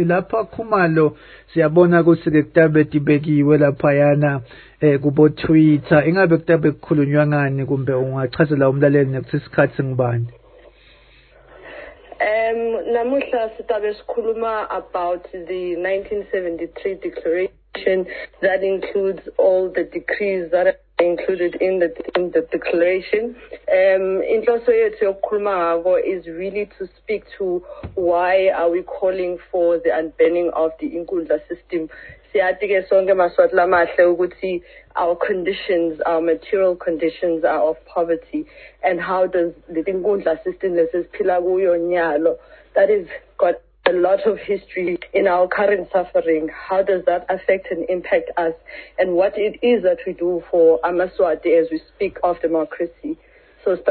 lapha Khumalo siyabona ukuthi ke kutabe tibekiwe lapha yana kubo Twitter ingabe kutabe kukhulunywa ngani kumbe ungachazela umlaleli nekuthi isikhathi ngibani? Namuhla sitabe sikhuluma about the 1973 declaration that includes all the decrees that are included in the declaration. Inhloso yethu yokukhuluma ngako is really to speak to why are we calling for the unbanning of the inkundla system. Siyathi ke sonke maswati lamahle ukuthi our conditions, our material conditions are of poverty, and how does the inkundla system lesisiphila kuyo nyalo that is got a lot of history in our current suffering, how does that affect and impact us, and what it is that we do for Amaswati as we speak of democracy. So it's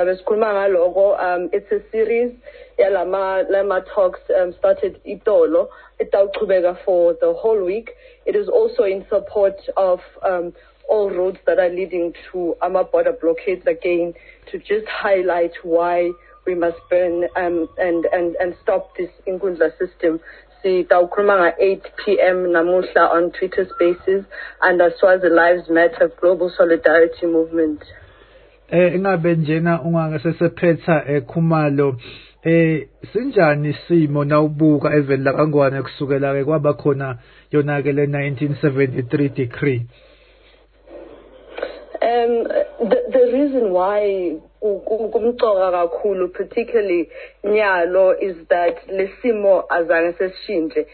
a series. Lama talks started itolo. Itauqhubeka for the whole week. It is also in support of all roads that are leading to border blockades again, to just highlight why we must burn and stop this inkundla system. Sitaukhuluma 8 p.m. namuhla on Twitter Spaces under Swazi Lives Matter Global Solidarity Movement. Ingabe njena ungangasesephetha Khumalo sinjani simo nawubuka eveni la kangwane kusukela ke kwaba khona yona ke le 1973 decree? The reason why kumcoka kakhulu particularly nyalo is that lesimo azange sesishintshe.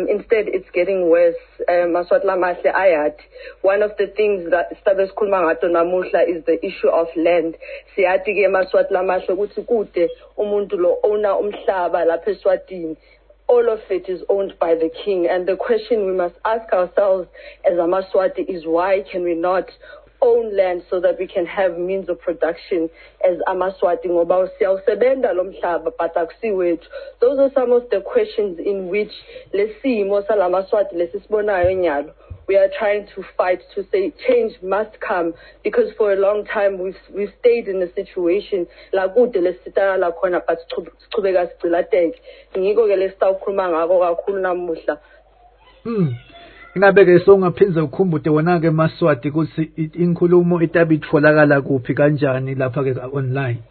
Instead it's getting worse. Maswati lamahle ayathi one of the things that sibe sikhuluma ngato namuhla is the issue of land. Siyathi ke maswati lamahle ukuthi kude umuntu lo owner umhlaba lapha eSwatini, all of it is owned by the king, and the question we must ask ourselves as Amaswati is why can we not own land so that we can have means of production as Amaswati ngoba siyawusebenta lo mhlaba but akusiwethu. Those are some of the questions in which lesimo salamaswati lesisibonayo nyalo we are trying to fight to say change must come, because for a long time we've stayed in a situation la kude lesitala la khona but sichubeka sicilateke. Ngiko ke lesitawukhuluma ngako kakhulu namuhla. Ingabe ke songaphindza ukhumbude wona ke Maswati ukuthi inkulumo itabe itholakala kuphi kanjani lapha ke online?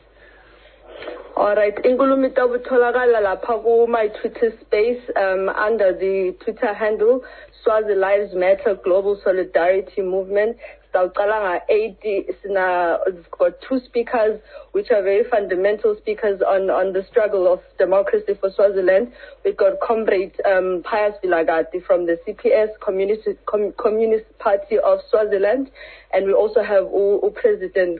Alright, inkulumo itabe itholakala lapha ku my Twitter space under the Twitter handle Swazi Lives Matter Global Solidarity Movement. It's got two speakers which are very fundamental speakers on the struggle of democracy for Swaziland. We've got Comrade Pius Vilagati from the CPS Communist Party of Swaziland, and we also have President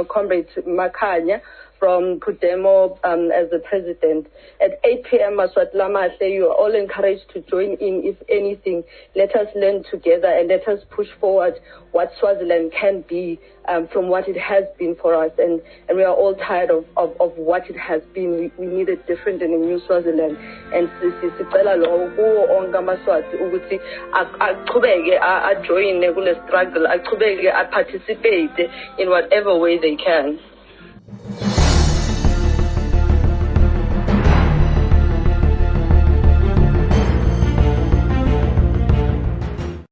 Comrade Makanya from Pudemo as the president. At 8 p.m. Maswati Lamahle, you are all encouraged to join in. If anything, let us learn together and let us push forward what Swaziland can be from what it has been for us. And we are all tired of what it has been. We need a different and a new Swaziland. And sicela lo onke amaswati ukuthi aqhubeke join kule struggle, aqhubeke participate in whatever way they can.